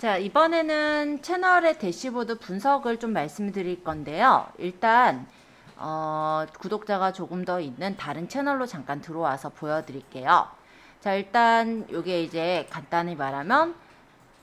자, 이번에는 채널의 대시보드 분석을 좀 말씀드릴 건데요. 일단 구독자가 조금 더 있는 다른 채널로 잠깐 들어와서 보여드릴게요. 자, 일단 이게 이제 간단히 말하면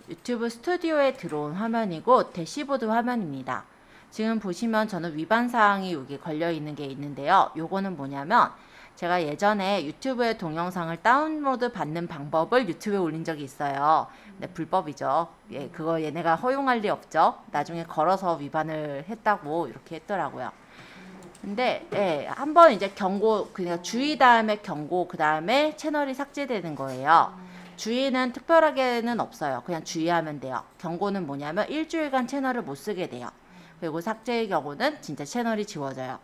유튜브 스튜디오에 들어온 화면이고 대시보드 화면입니다. 지금 보시면 저는 위반사항이 여기 걸려있는 게 있는데요. 요거는 뭐냐면 제가 예전에 유튜브에 동영상을 다운로드 받는 방법을 유튜브에 올린 적이 있어요. 근데 불법이죠. 예, 그거 얘네가 허용할 리 없죠. 나중에 걸어서 위반을 했다고 이렇게 했더라고요. 근데 예, 한번 이제 경고, 그냥 주의 다음에 경고, 그 다음에 채널이 삭제되는 거예요. 주의는 특별하게는 없어요. 그냥 주의하면 돼요. 경고는 뭐냐면 일주일간 채널을 못 쓰게 돼요. 그리고 삭제의 경우는 진짜 채널이 지워져요.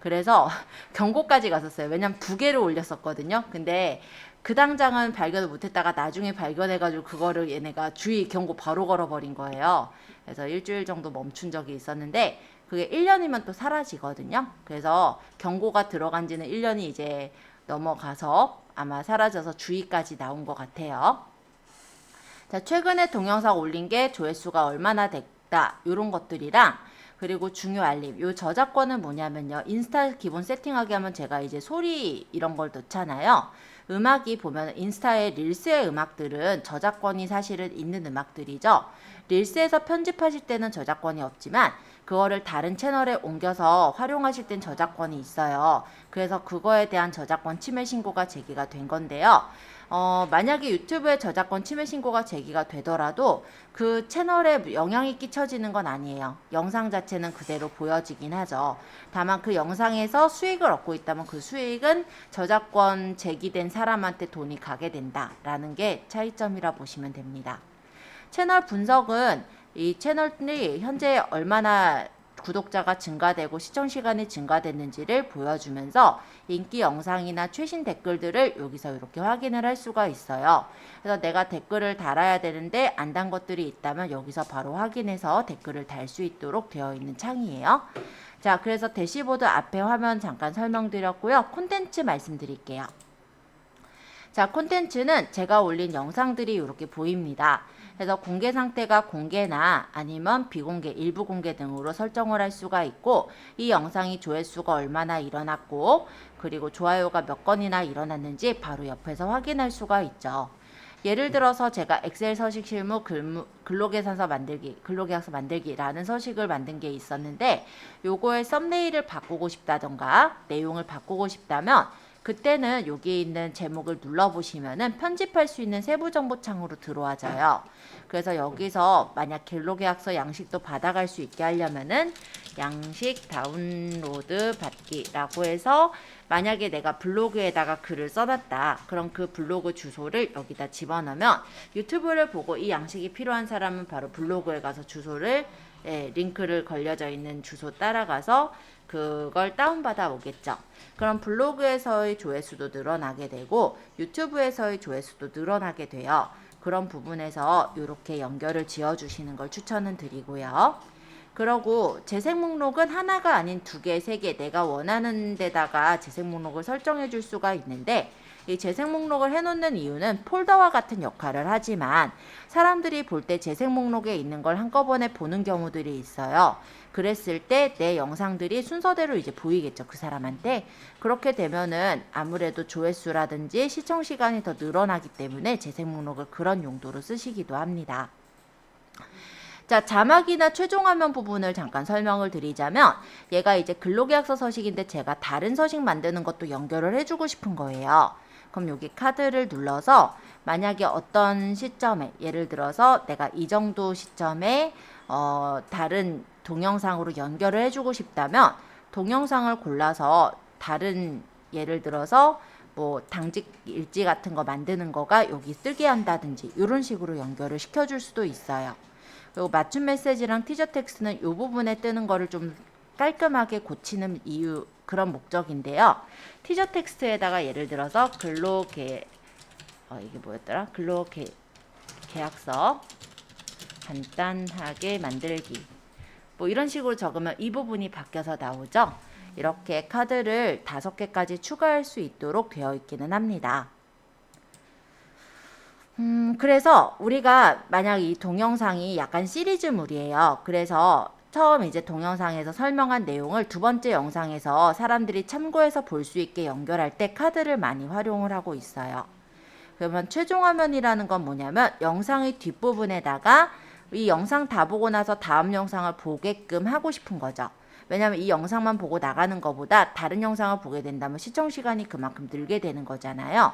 그래서 경고까지 갔었어요. 왜냐면 2개를 올렸었거든요. 근데 그 당장은 발견을 못했다가 나중에 발견해가지고 그거를 얘네가 주의 경고 바로 걸어버린 거예요. 그래서 일주일 정도 멈춘 적이 있었는데 그게 1년이면 또 사라지거든요. 그래서 경고가 들어간 지는 1년이 이제 넘어가서 아마 사라져서 주의까지 나온 것 같아요. 자, 최근에 동영상 올린 게 조회수가 얼마나 됐다, 이런 것들이랑 그리고 중요 알림. 요 저작권은 뭐냐면요. 인스타 기본 세팅하게 하면 제가 이제 소리 이런 걸 넣잖아요. 음악이 보면 인스타의 릴스의 음악들은 저작권이 사실은 있는 음악들이죠. 릴스에서 편집하실 때는 저작권이 없지만 그거를 다른 채널에 옮겨서 활용하실 땐 저작권이 있어요. 그래서 그거에 대한 저작권 침해 신고가 제기가 된 건데요. 만약에 유튜브에 저작권 침해 신고가 제기가 되더라도 그 채널에 영향이 끼쳐지는 건 아니에요. 영상 자체는 그대로 보여지긴 하죠. 다만 그 영상에서 수익을 얻고 있다면 그 수익은 저작권 제기된 사람한테 돈이 가게 된다라는 게 차이점이라 보시면 됩니다. 채널 분석은 이 채널이 현재 얼마나 구독자가 증가되고 시청 시간이 증가됐는지를 보여주면서 인기 영상이나 최신 댓글들을 여기서 이렇게 확인을 할 수가 있어요. 그래서 내가 댓글을 달아야 되는데 안 단 것들이 있다면 여기서 바로 확인해서 댓글을 달 수 있도록 되어 있는 창이에요. 자, 그래서 대시보드 앞에 화면 잠깐 설명드렸고요. 콘텐츠 말씀드릴게요. 자, 콘텐츠는 제가 올린 영상들이 이렇게 보입니다. 그래서 공개 상태가 공개나 아니면 비공개, 일부 공개 등으로 설정을 할 수가 있고 이 영상이 조회수가 얼마나 일어났고 그리고 좋아요가 몇 건이나 일어났는지 바로 옆에서 확인할 수가 있죠. 예를 들어서 제가 엑셀 서식 실무 근로계산서 만들기, 근로계약서 만들기라는 서식을 만든 게 있었는데 요거의 썸네일을 바꾸고 싶다던가 내용을 바꾸고 싶다면 그때는 여기 있는 제목을 눌러보시면은 편집할 수 있는 세부정보 창으로 들어와져요. 그래서 여기서 만약 근로계약서 양식도 받아갈 수 있게 하려면은 양식 다운로드 받기라고 해서 만약에 내가 블로그에다가 글을 써놨다. 그럼 그 블로그 주소를 여기다 집어넣으면 유튜브를 보고 이 양식이 필요한 사람은 바로 블로그에 가서 주소를 링크를 걸려져 있는 주소 따라가서 그걸 다운받아 오겠죠. 그럼 블로그에서의 조회수도 늘어나게 되고 유튜브에서의 조회수도 늘어나게 돼요. 그런 부분에서 이렇게 연결을 지어 주시는 걸 추천은 드리고요. 그러고 재생 목록은 하나가 아닌 2개, 3개 내가 원하는 데다가 재생 목록을 설정해 줄 수가 있는데 이 재생 목록을 해놓는 이유는 폴더와 같은 역할을 하지만 사람들이 볼 때 재생 목록에 있는 걸 한꺼번에 보는 경우들이 있어요. 그랬을 때 내 영상들이 순서대로 이제 보이겠죠. 그 사람한테. 그렇게 되면은 아무래도 조회수라든지 시청 시간이 더 늘어나기 때문에 재생 목록을 그런 용도로 쓰시기도 합니다. 자, 자막이나 최종 화면 부분을 잠깐 설명을 드리자면 얘가 이제 근로계약서 서식인데 제가 다른 서식 만드는 것도 연결을 해주고 싶은 거예요. 그럼 여기 카드를 눌러서 만약에 어떤 시점에 예를 들어서 내가 이 정도 시점에 다른 동영상으로 연결을 해주고 싶다면 동영상을 골라서 다른 예를 들어서 뭐 당직 일지 같은 거 만드는 거가 여기 뜨게 한다든지 이런 식으로 연결을 시켜줄 수도 있어요. 그리고 맞춤 메시지랑 티저 텍스트는 이 부분에 뜨는 거를 좀 깔끔하게 고치는 이유 그런 목적인데요. 티저 텍스트에다가 예를 들어서 이게 뭐였더라? 계약서 간단하게 만들기 뭐 이런 식으로 적으면 이 부분이 바뀌어서 나오죠. 이렇게 카드를 5개까지 추가할 수 있도록 되어 있기는 합니다. 그래서 우리가 만약 이 동영상이 약간 시리즈물이에요. 그래서 처음 이제 동영상에서 설명한 내용을 두 번째 영상에서 사람들이 참고해서 볼 수 있게 연결할 때 카드를 많이 활용을 하고 있어요. 그러면 최종 화면이라는 건 뭐냐면 영상의 뒷부분에다가 이 영상 다 보고 나서 다음 영상을 보게끔 하고 싶은 거죠. 왜냐면 이 영상만 보고 나가는 것보다 다른 영상을 보게 된다면 시청 시간이 그만큼 늘게 되는 거잖아요.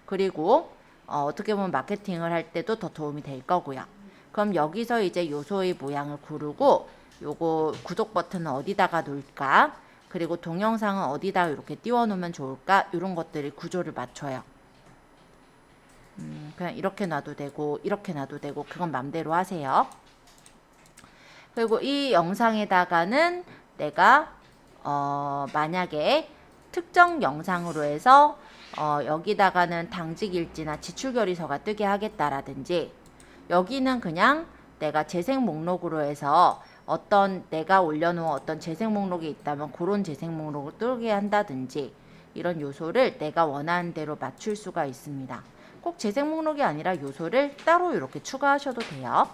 그리고 어떻게 보면 마케팅을 할 때도 더 도움이 될 거고요. 그럼 여기서 이제 요소의 모양을 고르고 요거 구독 버튼은 어디다가 놓을까? 그리고 동영상은 어디다 이렇게 띄워 놓으면 좋을까? 이런 것들이 구조를 맞춰요. 그냥 이렇게 놔도 되고 이렇게 놔도 되고 그건 맘대로 하세요. 그리고 이 영상에다가는 내가 만약에 특정 영상으로 해서 여기다가는 당직일지나 지출결의서가 뜨게 하겠다라든지 여기는 그냥 내가 재생 목록으로 해서 어떤 내가 올려놓은 어떤 재생 목록이 있다면 그런 재생 목록을 뜨게 한다든지 이런 요소를 내가 원하는 대로 맞출 수가 있습니다. 꼭 재생 목록이 아니라 요소를 따로 이렇게 추가하셔도 돼요.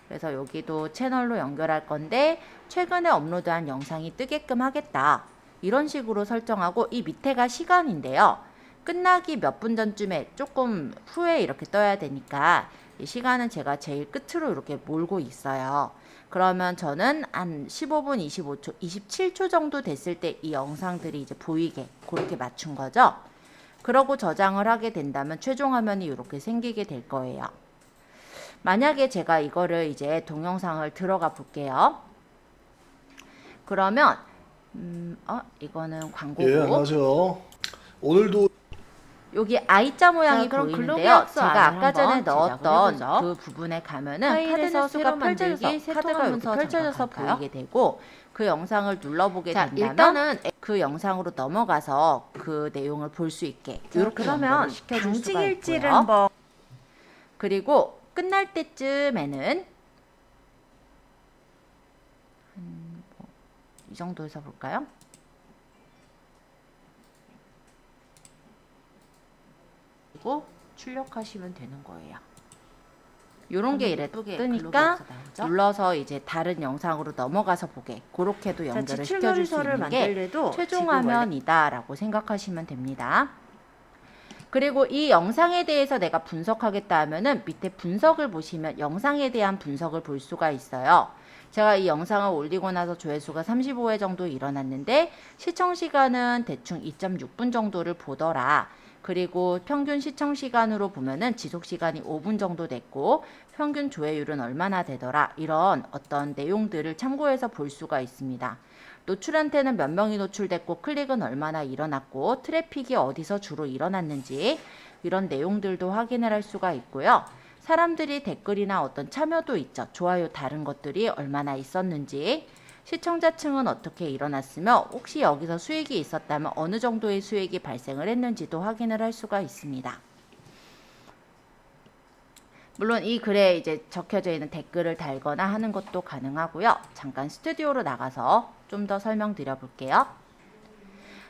그래서 여기도 채널로 연결할 건데 최근에 업로드한 영상이 뜨게끔 하겠다. 이런 식으로 설정하고 이 밑에가 시간인데요. 끝나기 몇 분 전쯤에 조금 후에 이렇게 떠야 되니까 이 시간은 제가 제일 끝으로 이렇게 몰고 있어요. 그러면 저는 한 15분, 25초, 27초 정도 됐을 때 이 영상들이 이제 보이게 그렇게 맞춘 거죠. 그러고 저장을 하게 된다면 최종 화면이 이렇게 생기게 될 거예요. 만약에 제가 이거를 이제 동영상을 들어가 볼게요. 그러면 이거는 광고고. 예, 안녕하세요. 오늘도 여기 I자 모양이 자, 그럼 보이는데요. 글로비학서 제가 안을 아까 전에 한번 넣었던 제작을 그 부분에 가면은 파일에서 카드 새로 수가 펼쳐져서 만들기, 카드가 이렇게 세통하면서 펼쳐져서 잠깐 갈까요? 보이게 되고 그 영상을 눌러보게 자, 된다면 일단은 그 영상으로 넘어가서 그 내용을 볼 수 있게 이렇게 그러면 시켜줄 수가 당직일지를 있고요. 한번 그리고 끝날 때쯤에는 이 정도에서 볼까요? 그리고 출력하시면 되는 거예요. 요런 게 이래 뜨니까 눌러서 이제 다른 영상으로 넘어가서 보게 그렇게도 연결을 시켜줄 수 있는 게 최종 화면이다 라고 생각하시면 됩니다. 그리고 이 영상에 대해서 내가 분석하겠다 하면은 밑에 분석을 보시면 영상에 대한 분석을 볼 수가 있어요. 제가 이 영상을 올리고 나서 조회수가 35회 정도 일어났는데 시청시간은 대충 2.6분 정도를 보더라. 그리고 평균 시청시간으로 보면은 지속시간이 5분 정도 됐고 평균 조회율은 얼마나 되더라. 이런 어떤 내용들을 참고해서 볼 수가 있습니다. 노출한테는 몇 명이 노출됐고 클릭은 얼마나 일어났고 트래픽이 어디서 주로 일어났는지 이런 내용들도 확인을 할 수가 있고요. 사람들이 댓글이나 어떤 참여도 있죠. 좋아요 다른 것들이 얼마나 있었는지 시청자층은 어떻게 일어났으며 혹시 여기서 수익이 있었다면 어느 정도의 수익이 발생을 했는지도 확인을 할 수가 있습니다. 물론 이 글에 이제 적혀져 있는 댓글을 달거나 하는 것도 가능하고요. 잠깐 스튜디오로 나가서 좀 더 설명드려 볼게요.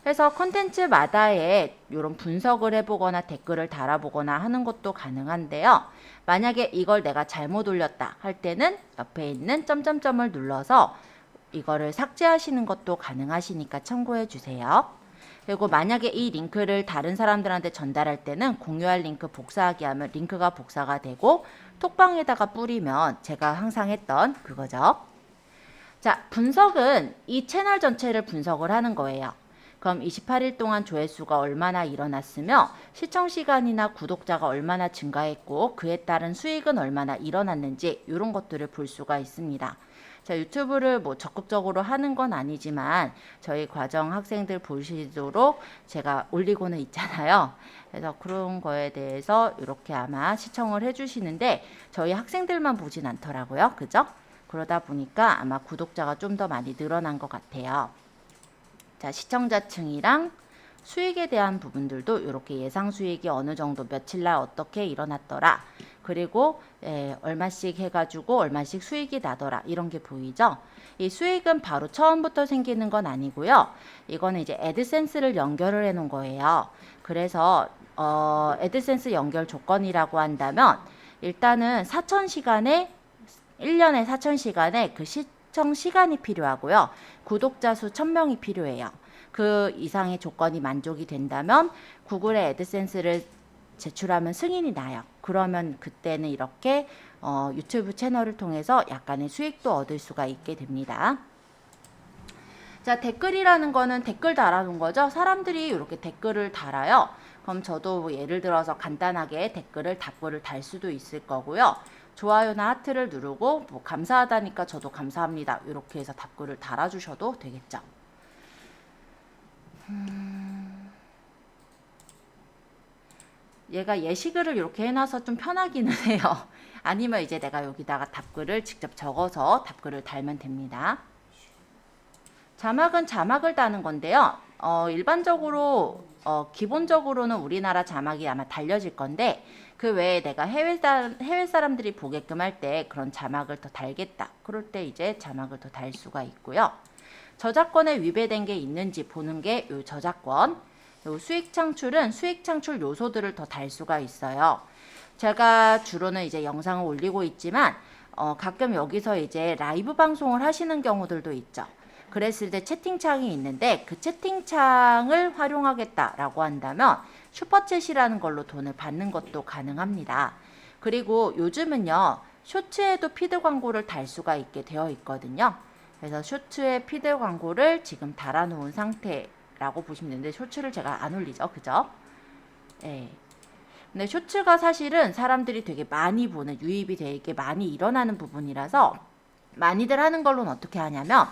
그래서 콘텐츠마다의 이런 분석을 해보거나 댓글을 달아보거나 하는 것도 가능한데요. 만약에 이걸 내가 잘못 올렸다 할 때는 옆에 있는 점점점을 눌러서 이거를 삭제하시는 것도 가능하시니까 참고해 주세요. 그리고 만약에 이 링크를 다른 사람들한테 전달할 때는 공유할 링크 복사하기 하면 링크가 복사가 되고 톡방에다가 뿌리면 제가 항상 했던 그거죠. 자, 분석은 이 채널 전체를 분석을 하는 거예요. 그럼 28일 동안 조회수가 얼마나 일어났으며 시청시간이나 구독자가 얼마나 증가했고 그에 따른 수익은 얼마나 일어났는지 이런 것들을 볼 수가 있습니다. 자, 유튜브를 뭐 적극적으로 하는 건 아니지만 저희 과정 학생들 보시도록 제가 올리고는 있잖아요. 그래서 그런 거에 대해서 이렇게 아마 시청을 해주시는데 저희 학생들만 보진 않더라고요. 그죠? 그러다 보니까 아마 구독자가 좀 더 많이 늘어난 것 같아요. 자, 시청자층이랑 수익에 대한 부분들도 이렇게 예상 수익이 어느 정도 며칠 날 어떻게 일어났더라. 그리고 얼마씩 해가지고 얼마씩 수익이 나더라. 이런 게 보이죠? 이 수익은 바로 처음부터 생기는 건 아니고요. 이거는 이제 애드센스를 연결을 해 놓은 거예요. 그래서 애드센스 연결 조건이라고 한다면 일단은 4,000시간에 1년에 4,000시간에 그 시청 시간이 필요하고요. 구독자 수 1,000명이 필요해요. 그 이상의 조건이 만족이 된다면 구글에 애드센스를 제출하면 승인이 나요. 그러면 그때는 이렇게 유튜브 채널을 통해서 약간의 수익도 얻을 수가 있게 됩니다. 자, 댓글이라는 거는 댓글 달아놓은 거죠. 사람들이 이렇게 댓글을 달아요. 그럼 저도 뭐 예를 들어서 간단하게 답글을 달 수도 있을 거고요. 좋아요나 하트를 누르고 뭐 감사하다니까 저도 감사합니다. 이렇게 해서 답글을 달아주셔도 되겠죠. 얘가 예시글을 이렇게 해놔서 좀 편하기는 해요. 아니면 이제 내가 여기다가 답글을 직접 적어서 답글을 달면 됩니다. 자막은 자막을 다는 건데요. 일반적으로 기본적으로는 우리나라 자막이 아마 달려질 건데 그 외에 내가 해외 사람들이 보게끔 할 때 그런 자막을 더 달겠다. 그럴 때 이제 자막을 더 달 수가 있고요. 저작권에 위배된 게 있는지 보는 게 요 저작권. 요 수익 창출은 수익 창출 요소들을 더 달 수가 있어요. 제가 주로는 이제 영상을 올리고 있지만 가끔 여기서 이제 라이브 방송을 하시는 경우들도 있죠. 그랬을 때 채팅창이 있는데 그 채팅창을 활용하겠다라고 한다면 슈퍼챗이라는 걸로 돈을 받는 것도 가능합니다. 그리고 요즘은요 쇼츠에도 피드 광고를 달 수가 있게 되어 있거든요. 그래서 쇼츠에 피드 광고를 지금 달아놓은 상태라고 보시면 되는데 쇼츠를 제가 안 올리죠, 그죠? 네. 근데 쇼츠가 사실은 사람들이 되게 많이 보는 유입이 되게 많이 일어나는 부분이라서 많이들 하는 걸로는 어떻게 하냐면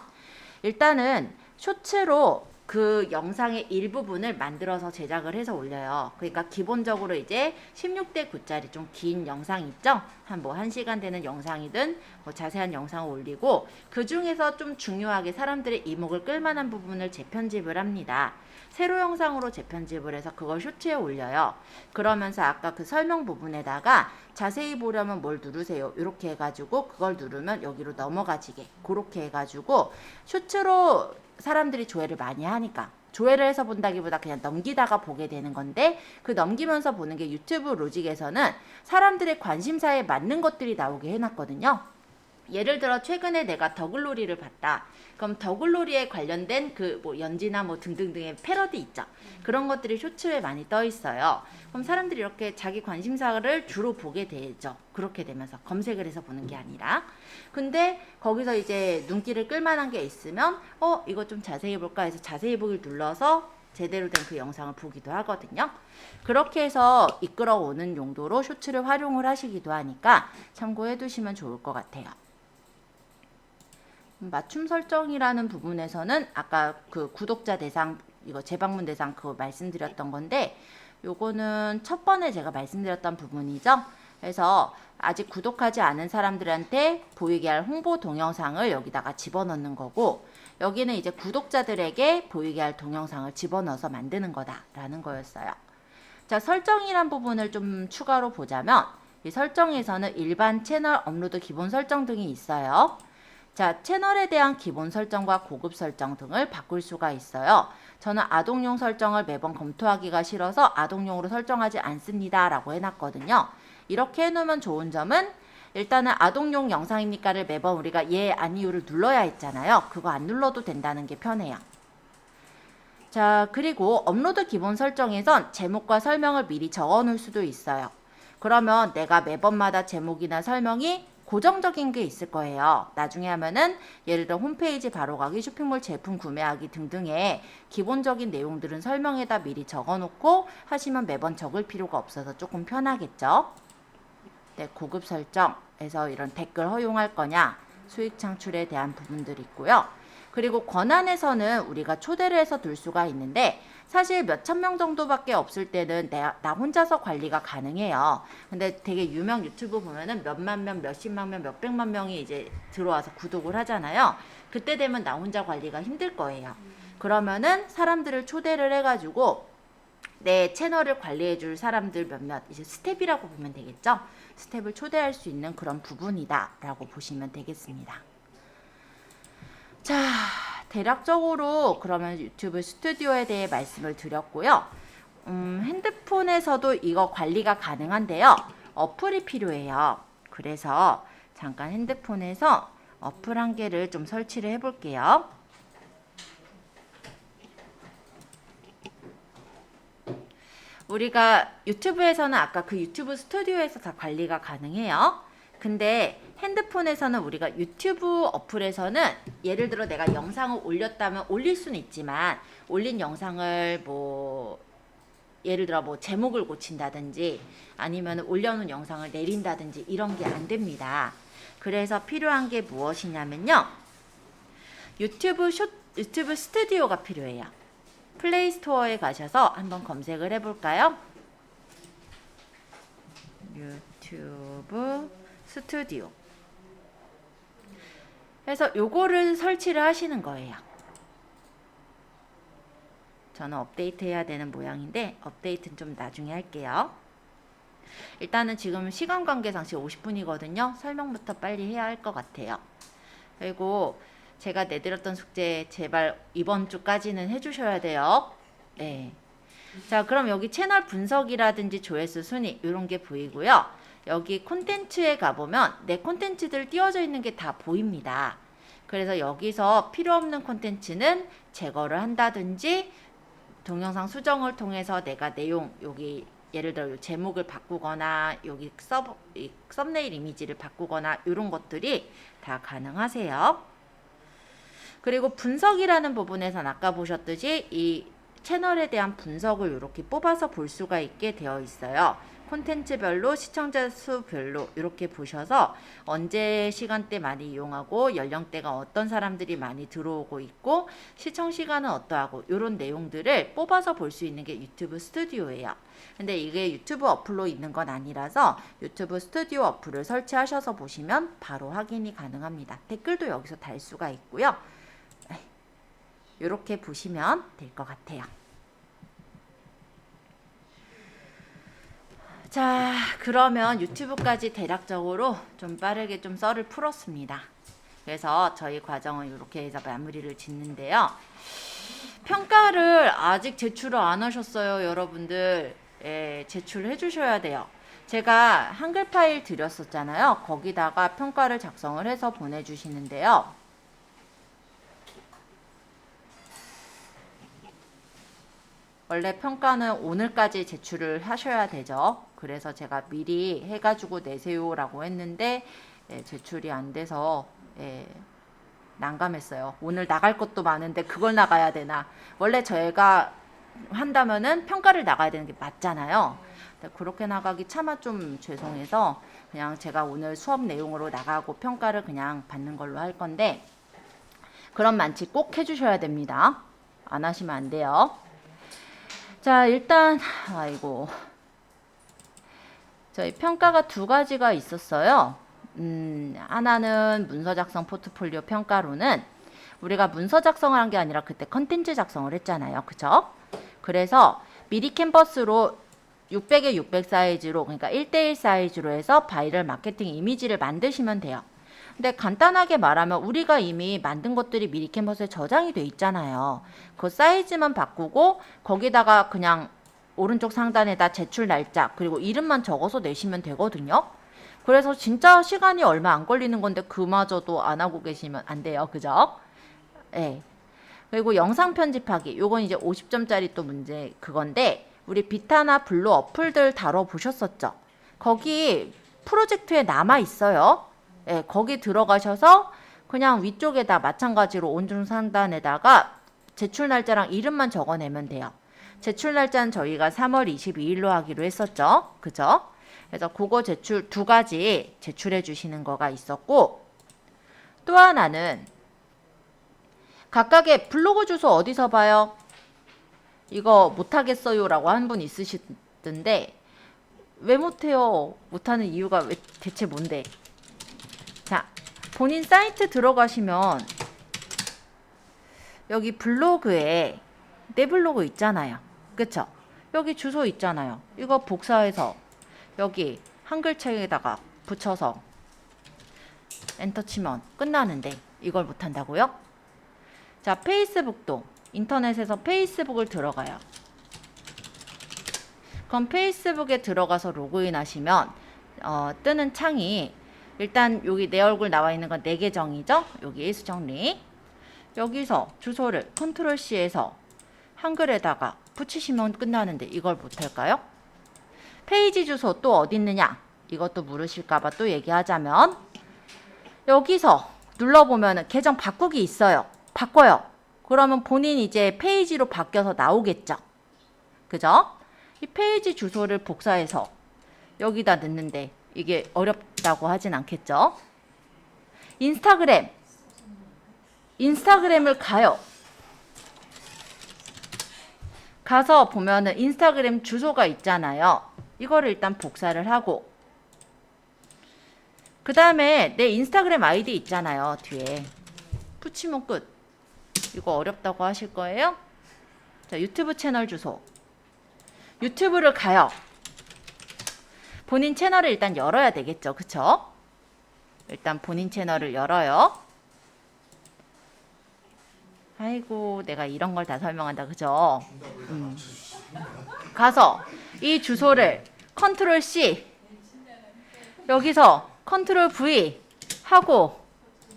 일단은 쇼츠로 그 영상의 일부분을 만들어서 제작을 해서 올려요. 그러니까 기본적으로 이제 16대 9짜리 좀 긴 영상 있죠? 한 1시간 되는 영상이든 뭐 자세한 영상을 올리고 그 중에서 좀 중요하게 사람들의 이목을 끌만한 부분을 재편집을 합니다. 세로 영상으로 재편집을 해서 그걸 쇼츠에 올려요. 그러면서 아까 그 설명 부분에다가 자세히 보려면 뭘 누르세요. 이렇게 해가지고 그걸 누르면 여기로 넘어가지게 그렇게 해가지고 쇼츠로 사람들이 조회를 많이 하니까 조회를 해서 본다기보다 그냥 넘기다가 보게 되는 건데 그 넘기면서 보는 게 유튜브 로직에서는 사람들의 관심사에 맞는 것들이 나오게 해놨거든요. 예를 들어 최근에 내가 더글로리를 봤다. 그럼 더글로리에 관련된 그 뭐 연지나 뭐 등등등의 패러디 있죠. 그런 것들이 쇼츠에 많이 떠 있어요. 그럼 사람들이 이렇게 자기 관심사를 주로 보게 되죠. 그렇게 되면서 검색을 해서 보는 게 아니라. 근데 거기서 이제 눈길을 끌만한 게 있으면 이거 좀 자세히 볼까 해서 자세히 보기를 눌러서 제대로 된 그 영상을 보기도 하거든요. 그렇게 해서 이끌어오는 용도로 쇼츠를 활용을 하시기도 하니까 참고해 두시면 좋을 것 같아요. 맞춤 설정이라는 부분에서는 아까 그 구독자 대상 이거 재방문 대상 그거 말씀드렸던 건데 요거는 첫 번에 제가 말씀드렸던 부분이죠. 그래서 아직 구독하지 않은 사람들한테 보이게 할 홍보 동영상을 여기다가 집어넣는 거고 여기는 이제 구독자들에게 보이게 할 동영상을 집어넣어서 만드는 거다라는 거였어요. 자, 설정이란 부분을 좀 추가로 보자면 이 설정에서는 일반 채널 업로드 기본 설정 등이 있어요. 자, 채널에 대한 기본 설정과 고급 설정 등을 바꿀 수가 있어요. 저는 아동용 설정을 매번 검토하기가 싫어서 아동용으로 설정하지 않습니다 라고 해놨거든요. 이렇게 해놓으면 좋은 점은 일단은 아동용 영상입니까를 매번 우리가 예, 아니요를 눌러야 했잖아요. 그거 안 눌러도 된다는 게 편해요. 자, 그리고 업로드 기본 설정에선 제목과 설명을 미리 적어 놓을 수도 있어요. 그러면 내가 매번마다 제목이나 설명이 고정적인 게 있을 거예요. 나중에 하면은 예를 들어 홈페이지 바로가기, 쇼핑몰 제품 구매하기 등등의 기본적인 내용들은 설명에다 미리 적어놓고 하시면 매번 적을 필요가 없어서 조금 편하겠죠. 네, 고급 설정에서 이런 댓글 허용할 거냐, 수익 창출에 대한 부분들이 있고요. 그리고 권한에서는 우리가 초대를 해서 둘 수가 있는데 사실 몇천 명 정도밖에 없을 때는 나 혼자서 관리가 가능해요. 근데 되게 유명 유튜브 보면은 몇만 명, 몇십만 명, 몇백만 명이 이제 들어와서 구독을 하잖아요. 그때 되면 나 혼자 관리가 힘들 거예요. 그러면은 사람들을 초대를 해가지고 내 채널을 관리해 줄 사람들 몇몇 이제 스텝이라고 보면 되겠죠. 스텝을 초대할 수 있는 그런 부분이다 라고 보시면 되겠습니다. 자, 대략적으로 그러면 유튜브 스튜디오에 대해 말씀을 드렸고요. 핸드폰에서도 이거 관리가 가능한데요. 어플이 필요해요. 그래서 잠깐 핸드폰에서 어플 한 개를 좀 설치를 해볼게요. 우리가 유튜브에서는 아까 그 유튜브 스튜디오에서 다 관리가 가능해요. 근데 핸드폰에서는 우리가 유튜브 어플에서는 예를 들어 내가 영상을 올렸다면 올릴 수는 있지만 올린 영상을 뭐 예를 들어 뭐 제목을 고친다든지 아니면 올려놓은 영상을 내린다든지 이런 게 안 됩니다. 그래서 필요한 게 무엇이냐면요. 유튜브 스튜디오가 필요해요. 플레이 스토어에 가셔서 한번 검색을 해볼까요? 유튜브 스튜디오. 그래서 요거를 설치를 하시는 거예요. 저는 업데이트 해야 되는 모양인데 업데이트는 좀 나중에 할게요. 일단은 지금 시간 관계상 지금 50분이거든요. 설명부터 빨리 해야 할 것 같아요. 그리고 제가 내드렸던 숙제 제발 이번 주까지는 해주셔야 돼요. 네. 자, 그럼 여기 채널 분석이라든지 조회수 순위 이런 게 보이고요. 여기 콘텐츠에 가보면 내 콘텐츠들 띄워져 있는 게 다 보입니다. 그래서 여기서 필요 없는 콘텐츠는 제거를 한다든지 동영상 수정을 통해서 내가 내용 여기 예를 들어 제목을 바꾸거나 여기 썸네일 이미지를 바꾸거나 이런 것들이 다 가능하세요. 그리고 분석이라는 부분에선 아까 보셨듯이 이 채널에 대한 분석을 이렇게 뽑아서 볼 수가 있게 되어 있어요. 콘텐츠별로 시청자 수별로 이렇게 보셔서 언제 시간대 많이 이용하고 연령대가 어떤 사람들이 많이 들어오고 있고 시청 시간은 어떠하고 이런 내용들을 뽑아서 볼 수 있는 게 유튜브 스튜디오예요. 근데 이게 유튜브 어플로 있는 건 아니라서 유튜브 스튜디오 어플을 설치하셔서 보시면 바로 확인이 가능합니다. 댓글도 여기서 달 수가 있고요. 이렇게 보시면 될 것 같아요. 자, 그러면 유튜브까지 대략적으로 좀 빠르게 좀 썰을 풀었습니다. 그래서 저희 과정은 이렇게 해서 마무리를 짓는데요. 평가를 아직 제출을 안 하셨어요, 여러분들. 예, 제출해 주셔야 돼요. 제가 한글 파일 드렸었잖아요. 거기다가 평가를 작성을 해서 보내주시는데요. 원래 평가는 오늘까지 제출을 하셔야 되죠. 그래서 제가 미리 해가지고 내세요라고 했는데 제출이 안 돼서 난감했어요. 오늘 나갈 것도 많은데 그걸 나가야 되나. 원래 저희가 한다면은 평가를 나가야 되는 게 맞잖아요. 그렇게 나가기 차마 좀 죄송해서 그냥 제가 오늘 수업 내용으로 나가고 평가를 그냥 받는 걸로 할 건데 그런 만치 꼭 해주셔야 됩니다. 안 하시면 안 돼요. 자, 일단 아이고 저희 평가가 두 가지가 있었어요. 하나는 문서 작성 포트폴리오 평가로는 우리가 문서 작성을 한 게 아니라 그때 컨텐츠 작성을 했잖아요. 그쵸? 그래서 미리 캔버스로 600에 600 사이즈로 그러니까 1대1 사이즈로 해서 바이럴 마케팅 이미지를 만드시면 돼요. 근데 간단하게 말하면 우리가 이미 만든 것들이 미리 캔버스에 저장이 돼 있잖아요. 그 사이즈만 바꾸고 거기다가 그냥 오른쪽 상단에다 제출 날짜 그리고 이름만 적어서 내시면 되거든요. 그래서 진짜 시간이 얼마 안 걸리는 건데 그마저도 안 하고 계시면 안 돼요. 그죠? 네. 그리고 영상 편집하기. 요건 이제 50점짜리 또 문제 그건데 우리 비타나 블루 어플들 다뤄보셨었죠? 거기 프로젝트에 남아 있어요. 예, 거기 들어가셔서 그냥 위쪽에다 마찬가지로 오른쪽 상단에다가 제출 날짜랑 이름만 적어내면 돼요. 제출 날짜는 저희가 3월 22일로 하기로 했었죠. 그죠? 그래서 그거 제출 두 가지 제출해 주시는 거가 있었고 또 하나는 각각의 블로그 주소 어디서 봐요? 이거 못하겠어요 라고 한 분 있으시던데 왜 못해요? 못하는 이유가 왜 대체 뭔데? 자, 본인 사이트 들어가시면 여기 블로그에 내 블로그 있잖아요. 그쵸? 여기 주소 있잖아요. 이거 복사해서 여기 한글책에다가 붙여서 엔터 치면 끝나는데 이걸 못한다고요? 자, 페이스북도 인터넷에서 페이스북을 들어가요. 그럼 페이스북에 들어가서 로그인 하시면 뜨는 창이 일단 여기 내 얼굴 나와 있는 건 내 계정이죠. 여기 예수정리. 여기서 주소를 컨트롤 C에서 한글에다가 붙이시면 끝나는데 이걸 못할까요? 페이지 주소 또 어디 있느냐? 이것도 물으실까봐 또 얘기하자면 여기서 눌러보면 계정 바꾸기 있어요. 바꿔요. 그러면 본인 이제 페이지로 바뀌어서 나오겠죠. 그죠? 이 페이지 주소를 복사해서 여기다 넣는데 이게 어렵다고 하진 않겠죠? 인스타그램을 가요. 가서 보면은 인스타그램 주소가 있잖아요. 이거를 일단 복사를 하고 그 다음에 내 인스타그램 아이디 있잖아요. 뒤에 붙이면 끝. 이거 어렵다고 하실 거예요? 자, 유튜브 채널 주소. 유튜브를 가요. 본인 채널을 일단 열어야 되겠죠. 그쵸? 일단 본인 채널을 열어요. 아이고, 내가 이런 걸 다 설명한다. 그죠? 가서 이 주소를 컨트롤 C 여기서 컨트롤 V 하고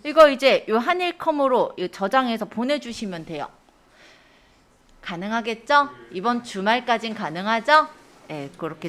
이거 이제 요 한일컴으로 저장해서 보내주시면 돼요. 가능하겠죠? 이번 주말까진 가능하죠? 네, 그렇게